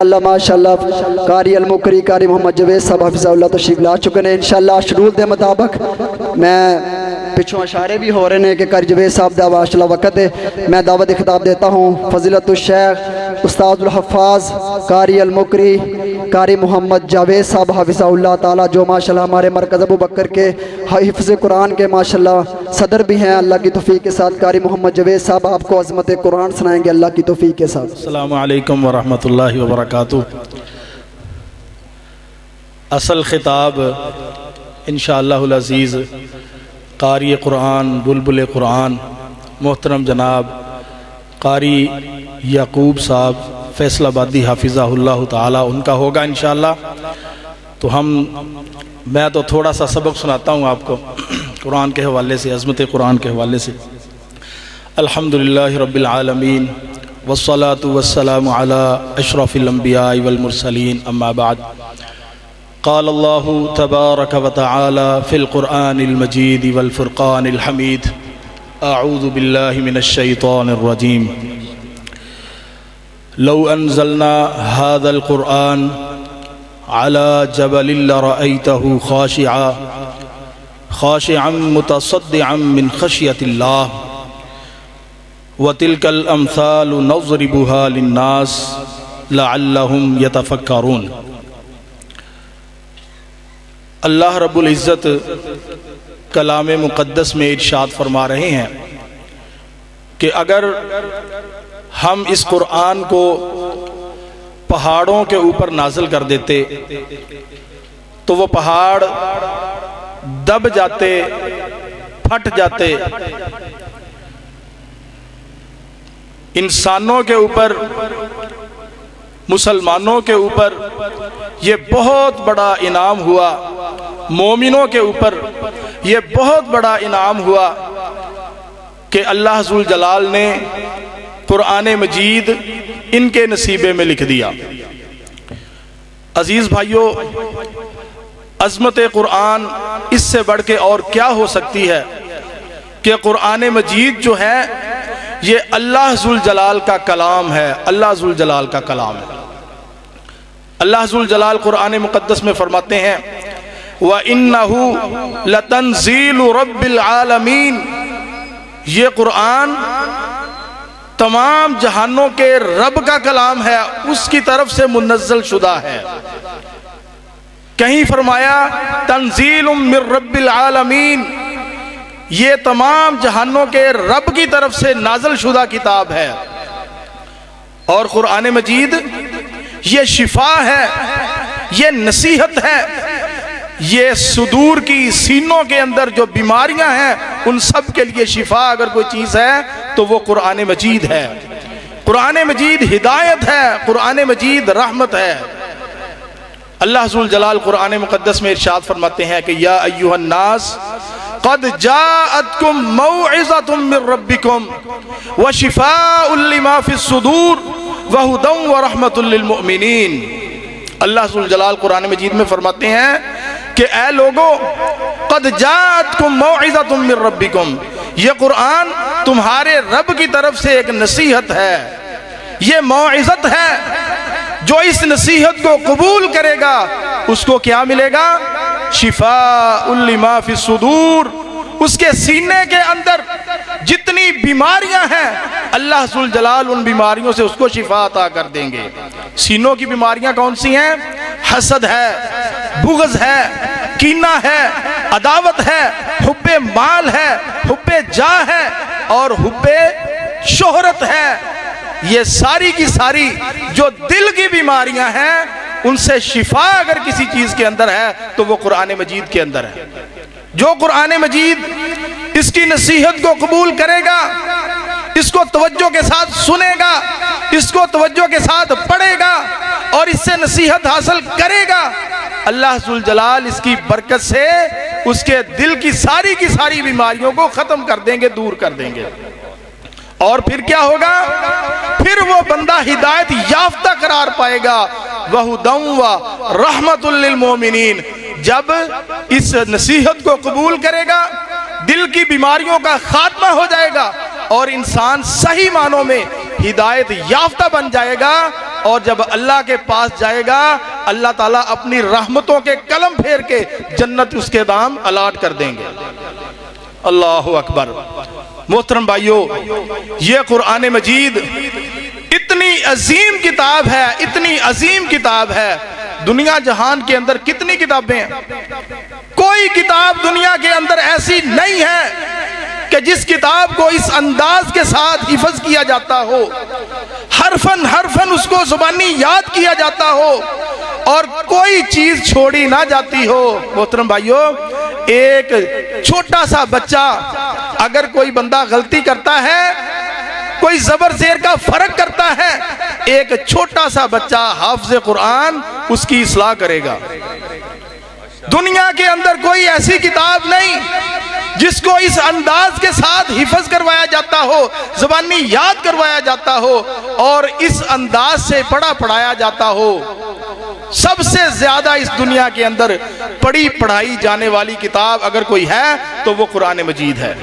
अल्लाह माशाअल्लाह कारी अल मुकरी कारी मोहम्मद जवेद साहब हफिज़हुल्लाह तशरीफ ला चुके हैं। इंशाअल्लाह शेड्यूल के मुताबिक मैं पिछों इशारे भी हो रहे हैं कि कारी जवेद साहब का माशाअल्लाह वक़्त है। मैं दावत खिताब देता हूँ फजीलतुल शेख उस्तादुल हफ़ाज़ कारी अल मुकरी कारी मोहम्मद जावेद साहब हफिज़हुल्लाह ताला, जो माशाअल्लाह हमारे मरकज़ अबू बकर के हिफ्ज़ कुरान के माशाअल्लाह सदर भी हैं। अल्लाह की तौफीक के साथ कारी मोहम्मद जवेद साहब आपको अज़मत कुरान सुनाएंगे अल्लाह की तौफीक के साथ। अस्सलामु अलैकुम व रहमतुल्लाहि व बरकातुहू। असल खिताब इंशाअल्लाहुल अज़ीज़ कारी कुरान बुलबुल कुरान मोहतरम जनाब कारी याकूब साहब फैसलाबादी हाफिज़हुल्लाह ताला उनका होगा इंशाअल्लाह। तो मैं तो थोड़ा सा सबक सुनाता हूँ आपको कुरान के हवाले से, अज़मत कुरान के हवाले से। अल्हम्दुलिल्लाहि रब्बिल आलमीन वस्सलातु वस्सलामु अला अशरफिल अंबिया वल मुरसलीन अम्मा बाद। क़ाल अल्लाहु तबारक व तआला फ़िल क़ुरआनिल मजीद वल फ़ुरक़ानिल हमीद। अऊज़ु बिल्लाहि मिनश शैतानिर रजीम। लौ अनज़लना हाज़ल क़ुरआन अला जबलिन लरअयतहु ख़ाशिअन मुतसद्दिअन मिन ख़शियतिल्लाह व तिलकल अम्सालु नज़रिबुहा लिन्नास लअल्लहुम यतफ़क्करून। अल्लाह रब्बुल इज़्ज़त कलाम मुक़द्दस में इरशाद फरमा रहे हैं कि अगर हम इस कुरान को पहाड़ों के ऊपर नाज़िल कर देते तो वो पहाड़ दब जाते, फट जाते। इंसानों के ऊपर, मुसलमानों के ऊपर ये बहुत बड़ा इनाम हुआ, मोमिनों के ऊपर ये बहुत बड़ा इनाम हुआ कि अल्लाह ज़ुल जलाल ने कुरान मजीद इनके नसीबे में लिख दिया। अजीज़ भाइयों, अज़मत कुरान इससे बढ़ के और क्या हो सकती है कि कुरान मजीद जो है ये अल्लाह ज़ुल जलाल का कलाम है, अल्लाह ज़ुल जलाल का कलाम है। अल्लाह ज़ुल जलाल कुरान मुक़द्दस में फरमाते हैं व इन्नहु लतंज़ीलु रब्बिल आलमीन। ये कुरान तमाम जहानों के रब का कलाम है, उसकी तरफ से मुनज़्ज़ल शुदा है। कहीं फरमाया तंज़ीलुम मिर रब्बिल आलमीन, ये तमाम जहानों के रब की तरफ से नाज़िल शुदा किताब है। और कुरान मजीद ये शिफा है, ये नसीहत है, ये सुदूर की सीनों के अंदर जो बीमारियां हैं उन सब के लिए शिफा अगर कोई चीज़ है तो वो कुरान मजीद है। कुरान मजीद हिदायत है, कुरान मजीद रहमत है। अल्लाह ज़ुल जलाल कुरान मुक़द्दस में इरशाद फरमाते हैं कि या अय्युहन नास क़द जाअतकुम मौइज़तुम मिर रब्बिकुम व शिफ़ाउल लिमा फ़िस सुदूर व हुदन व रहमतुल लिल मुमिनीन। अल्लाह ज़ुल जलाल कुरान मजीद में फरमाते हैं कि ऐ लोगो क़द जाअतकुम मौइज़तुम मिर रब्बिकुम, ये कुरान तुम्हारे रब की तरफ से एक नसीहत है, ये मौइज़त है। जो इस नसीहत को कबूल करेगा उसको क्या मिलेगा? शिफाउल लिमा फ़िस सुदूर, उसके सीने के अंदर जितनी बीमारियां हैं अल्लाह ज़ुल जलाल उन बीमारियों से उसको शिफा अता कर देंगे। सीनों की बीमारियां कौन सी हैं? हसद है, बुग़्ज़ है, कीना है, अदावत है, हुब्बे माल है, हुब्बे जा है और हुब्बे शोहरत है। ये सारी की सारी जो दिल की बीमारियां हैं उनसे शिफा अगर किसी चीज़ के अंदर है तो वो कुरान मजीद के अंदर है। जो कुरान मजीद इसकी नसीहत को कबूल करेगा, इसको तवज्जो के साथ सुनेगा, इसको तवज्जो के साथ पढ़ेगा और इससे नसीहत हासिल करेगा, अल्लाह ज़ुल जलाल इसकी बरकत से उसके दिल की सारी बीमारियों को ख़त्म कर देंगे, दूर कर देंगे। और फिर क्या होगा? फिर वो बंदा हिदायत याफ्ता करार पाएगा, वहुदन व रहमतुल लिल मोमिनीन। जब इस नसीहत को कबूल करेगा दिल की बीमारियों का खात्मा हो जाएगा और इंसान सही मानों में हिदायत याफ्ता बन जाएगा और जब अल्लाह के पास जाएगा अल्लाह ताला अपनी रहमतों के कलम फेर के जन्नत उसके दाम अलाट कर देंगे। अल्लाहु अकबर। मोहतरम भाइयों, ये कुरान मजीद इतनी अजीम किताब है, इतनी अजीम किताब है। दुनिया जहान के अंदर कितनी किताबें हैं, कोई किताब दुनिया के अंदर ऐसी नहीं है कि जिस किताब को इस अंदाज के साथ हिफज किया जाता हो, हरफन हरफन उसको जुबानी याद किया जाता हो और कोई चीज छोड़ी ना जाती हो। मोहतरम भाइयों, एक छोटा सा बच्चा अगर कोई बंदा गलती करता है, कोई जबर जेर का फर्क करता है, एक छोटा सा बच्चा हाफिज़ कुरान उसकी इस्लाह करेगा। दुनिया के अंदर कोई ऐसी किताब नहीं जिसको इस अंदाज के साथ हिफज करवाया जाता हो, जुबानी याद करवाया जाता हो और इस अंदाज से पढ़ा पढ़ाया जाता हो। सबसे ज्यादा इस दुनिया के अंदर पढ़ी पढ़ाई जाने वाली किताब अगर कोई है तो वो कुरान मजीद है।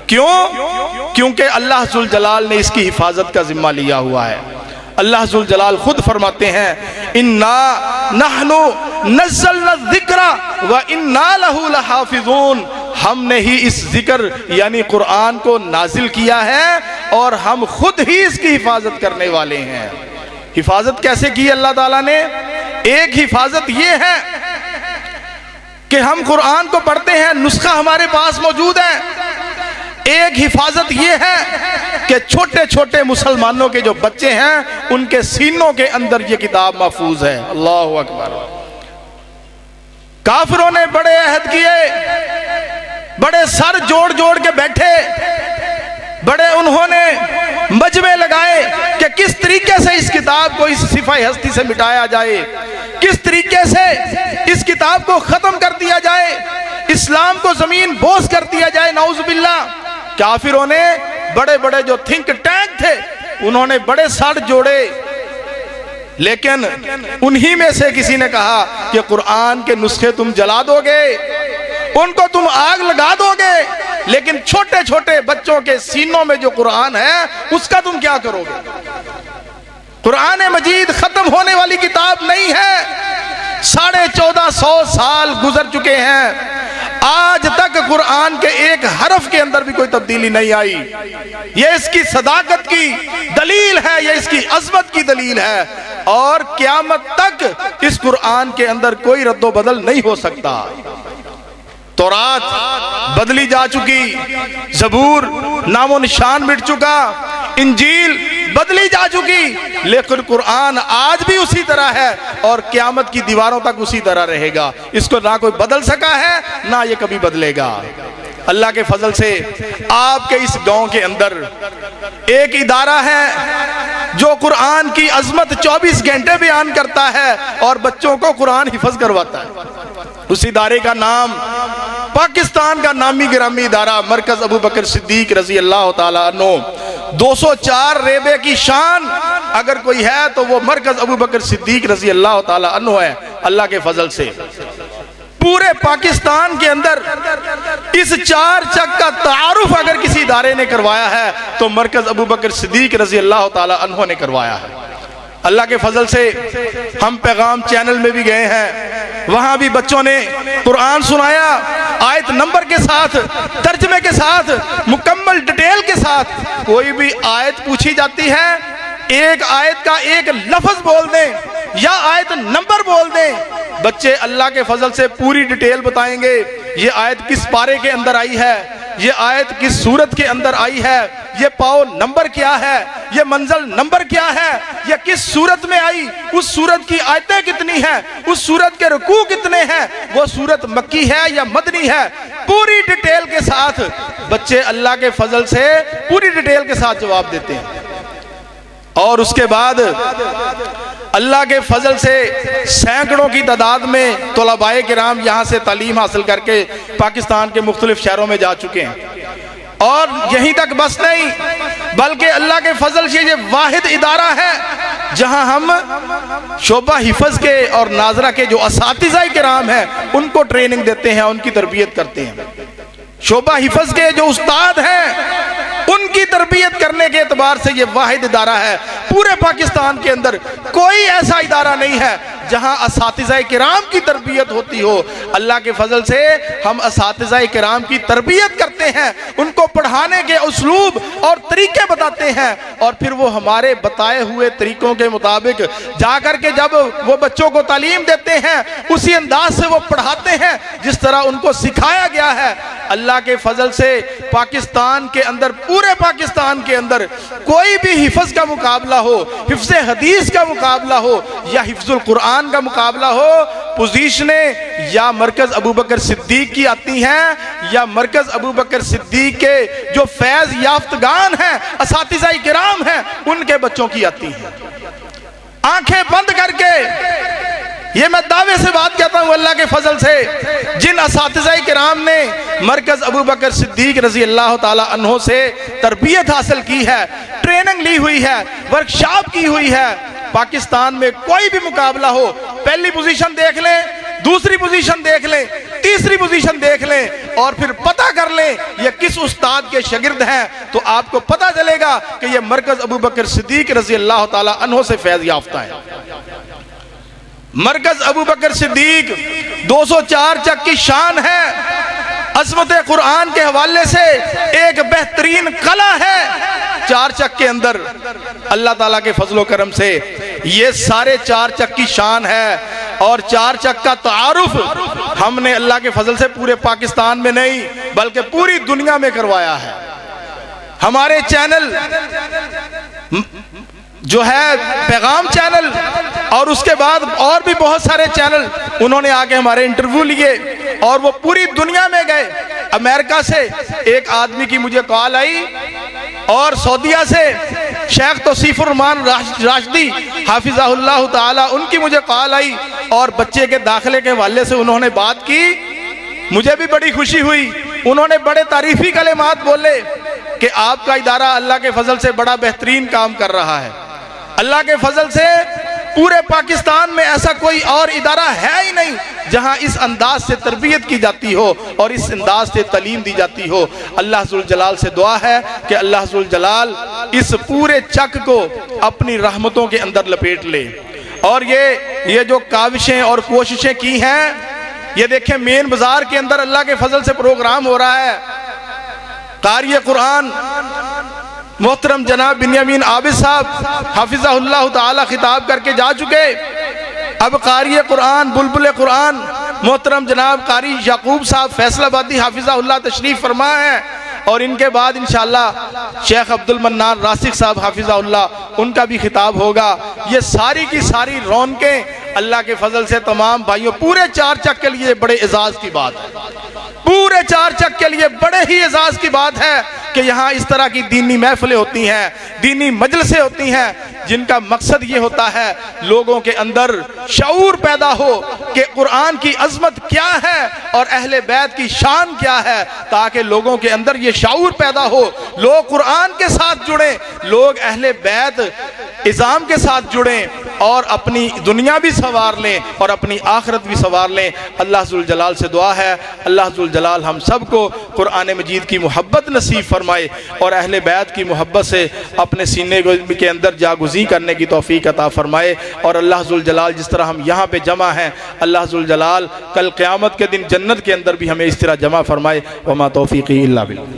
क्यों? क्योंकि अल्लाह जुल जलाल ने इसकी हिफाजत का जिम्मा लिया हुआ है। अल्लाह जुल जलाल खुद फरमाते हैं, इन्ना नहनु नज़्ज़लना ज़िक्रा व इन्ना लहू लहाफ़िज़ून। हमने ही इस जिक्र यानी कुरान को नाजिल किया है और हम खुद ही इसकी हिफाजत करने वाले हैं। हिफाजत कैसे की अल्लाह ताला ने? एक हिफाजत ये है कि हम कुरान को पढ़ते हैं, नुस्खा हमारे पास मौजूद है। एक हिफाजत ये है कि छोटे छोटे मुसलमानों के जो बच्चे हैं उनके सीनों के अंदर ये किताब महफूज है। अल्लाहु अकबर। काफिरों ने बड़े अहद किए, बड़े सर जोड़ जोड़ के बैठे, बड़े उन्होंने मजमे लगाए कि किस तरीके से इस किताब को इस सिफाए हस्ती से मिटाया जाए, किस तरीके से इस किताब को खत्म कर दिया जाए, इस्लाम को जमीन बोस कर दिया जाए। नाउजुबिल्लाह। काफिरों ने बड़े बड़े जो थिंक टैंक थे उन्होंने बड़े सर जोड़े, लेकिन उन्हीं में से किसी ने कहा कि कुरान के नुस्खे तुम जला दोगे, उनको तुम आग लगा दोगे, लेकिन छोटे छोटे बच्चों के सीनों में जो कुरान है उसका तुम क्या करोगे? कुरान मजीद खत्म होने वाली किताब नहीं है। 1450 साल गुजर चुके हैं, आज तक कुरान के एक हरफ के अंदर भी कोई तब्दीली नहीं आई। ये इसकी सदाकत की दलील है, ये इसकी अजमत की दलील है और क़यामत तक इस कुरान के अंदर कोई रद्दो बदल नहीं हो सकता। तौरात बदली जा चुकी, ज़बूर नामो निशान मिट चुका, इंजील बदली जा चुकी, लेकिन कुरान आज भी उसी तरह है और क़यामत की दीवारों तक उसी तरह रहेगा। इसको ना कोई बदल सका है ना ये कभी बदलेगा। अल्लाह के फजल से आपके इस गांव के अंदर एक इदारा है जो कुरान की अजमत 24 घंटे बयान करता है और बच्चों को कुरान हिफज करवाता है। उस इदारे का नाम पाकिस्तान का नामी गिरामी इदारा मरकज अबू बकर सिद्दीक रजी अल्लाह ताला अन्हु। 204 रेबे की शान अगर कोई है तो वो मरकज अबू बकर सिद्दीक रजी अल्लाह ताला अन्हु है। अल्लाह के फजल से पूरे पाकिस्तान के अंदर इस 4 चक का तारुफ अगर किसी इदारे ने करवाया है तो मरकज अबू बकर सिद्दीक रजी अल्लाह ताला अन्हु ने करवाया है। अल्लाह के फजल से हम पैगाम चैनल में भी गए हैं, वहां भी बच्चों ने कुरान सुनाया, आयत नंबर के साथ, तर्जमे के साथ, मुकम्मल डिटेल के साथ। कोई भी आयत पूछी जाती है, एक आयत का एक लफ्ज बोल दें या आयत नंबर बोल दें, बच्चे अल्लाह के फजल से पूरी डिटेल बताएंगे। ये आयत किस पारे के अंदर आई है, ये आयत किस सूरत के अंदर आई है, ये पाओ नंबर क्या है, ये मंजिल नंबर क्या है, ये किस सूरत में आई, उस सूरत की आयतें कितनी हैं, उस सूरत के रुकू कितने हैं, वो सूरत मक्की है या मदनी है, पूरी डिटेल के साथ बच्चे अल्लाह के फजल से पूरी डिटेल के साथ जवाब देते हैं। और उसके बाद अल्लाह के फजल से सैकड़ों की तादाद में तलबाए किराम यहाँ से तालीम हासिल करके पाकिस्तान के मुख्तलिफ शहरों में जा चुके हैं। और यहीं तक बस नहीं, बल्कि अल्लाह के फजल से ये वाहिद इदारा है जहां हम शोबा हिफज के और नाजरा के जो असातिज़ा किराम हैं उनको ट्रेनिंग देते हैं, उनकी तरबियत करते हैं। शोबा हिफज के जो उस्ताद हैं उनकी तरबियत करने के एतबार से ये वाहिद इदारा है पूरे पाकिस्तान के अंदर। कोई ऐसा इदारा नहीं है जहां असातिज़ाए किराम की तरबियत होती हो। अल्लाह के फजल से हम असातिज़ाए किराम की तरबियत करते हैं, उनको पढ़ाने के उसलूब और तरीके बताते हैं, और फिर वो हमारे बताए हुए तरीकों के मुताबिक जाकर के जब वो बच्चों को तालीम देते हैं उसी अंदाज से वो पढ़ाते हैं जिस तरह उनको सिखाया गया है। अल्लाह के फजल से पाकिस्तान के अंदर, पूरे पाकिस्तान के अंदर कोई भी हिफ्ज़ का मुकाबला हो, हिफ्ज़ हदीस का मुकाबला हो या हिफ्ज़ुल कुरान का मुकाबला हो, पोजीशनें या मरकज़ अबू बकर सिद्दीक की आती हैं या मरकज़ अबू बकर सिद्दीक के जो फैज़ याफ्तगान हैं, असातिज़ाए किराम हैं, उनके बच्चों की आती हैं। आंखें बंद करके ये मैं दावे से बात कहता हूँ अल्लाह के फजल से, जिन असातिज़ाए किराम ने मरकज़ अबू बकर सिद्दीक रज़ी अल्लाह ताला अन्हो से तरबियत हासिल की है, ट्रेनिंग ली हुई है, वर्कशॉप की हुई है, पाकिस्तान में कोई भी मुकाबला हो, पहली पोजीशन देख लें, दूसरी पोजीशन देख लें, तीसरी पोजीशन देख लें और फिर पता कर लें ये किस उस्ताद के शागिर्द हैं, तो आपको पता चलेगा कि ये मरकज़ अबू बकर सिद्दीक रज़ी अल्लाह ताला अन्हो से फैज़ याफ्ता है। मरकज़ अबू बकर सिद्दीक 204 चक की शान है, अज़मत कुरान के हवाले से एक बेहतरीन कला है। 4 चक के अंदर अल्लाह ताला के फजलो करम से ये सारे 4 चक की शान है, और 4 चक का तारुफ हमने अल्लाह के फजल से पूरे पाकिस्तान में नहीं बल्कि पूरी दुनिया में करवाया है। हमारे चैनल जो है पैगाम चैनल और उसके बाद और भी बहुत सारे चैनल, उन्होंने आके हमारे इंटरव्यू लिए और वो पूरी दुनिया में गए। अमेरिका से एक आदमी की मुझे कॉल आई और सऊदीया से शेख तौसीफुर रहमान राशिदी हाफिज़हुल्लाह ताला उनकी मुझे कॉल आई और बच्चे के दाखिले के हवाले से उन्होंने बात की। मुझे भी बड़ी खुशी हुई, उन्होंने बड़े तारीफी कलेमात बोले कि आपका इदारा अल्लाह के फजल से बड़ा बेहतरीन काम कर रहा है। अल्लाह के फजल से पूरे पाकिस्तान में ऐसा कोई और इदारा है ही नहीं जहां इस अंदाज से तरबियत की जाती हो और इस अंदाज से तालीम दी जाती हो। अल्लाह जुल जलाल से दुआ है कि अल्लाह जुल जलाल इस पूरे चक को अपनी रहमतों के अंदर लपेट ले। और ये जो काविशें और कोशिशें की हैं, ये देखें मेन बाजार के अंदर अल्लाह के फजल से प्रोग्राम हो रहा है। कारी कुरान मोहतरम जनाब बिन्यामीन आबिद साहब हाफिज़हुल्लाह ताला खिताब करके जा चुके। अब कारी कुरान बुलबुल कुरान मोहतरम जनाब कारी याकूब साहब फैसलाबादी हाफिज़हुल्लाह तशरीफ फरमा है, और इनके बाद इंशाअल्लाह शेख अब्दुल मन्नान रासिक साहब हाफिज़हुल्लाह उनका भी खिताब होगा। ये सारी की सारी रौनकें अल्लाह के फजल से तमाम भाइयों पूरे 4 चक के लिए बड़े एजाज की बात है, पूरे 4 चक के लिए बड़े ही एजाज की बात है कि यहाँ इस तरह की दीनी महफिलें होती हैं, दीनी मजलिसें होती हैं, जिनका मकसद ये होता है लोगों के अंदर शऊर पैदा हो कि कुरान की अजमत क्या है और अहले बैत की शान क्या है, ताकि लोगों के अंदर ये शऊर पैदा हो, लोग कुरान के साथ जुड़ें, लोग अहले बैत इज़ाम के साथ जुड़ें और अपनी दुनिया भी संवार लें और अपनी आखिरत भी संवार लें। अल्लाह जुल जलाल से दुआ है अल्लाह जुल जलाल हम सबको कुरान मजीद की मोहब्बत नसीब फरमाए और अहले बैत की मोहब्बत से अपने सीने के अंदर जागुज़ी करने की तौफीक अता फरमाए। और अल्लाह जुल जलाल जिस तरह हम यहाँ पे जमा हैं, अल्लाह जुल जलाल कल क़यामत के दिन जन्नत के अंदर भी हमें इस तरह जमा फरमाए। वमा तौफीक़ी इल्ला बिल्लाह।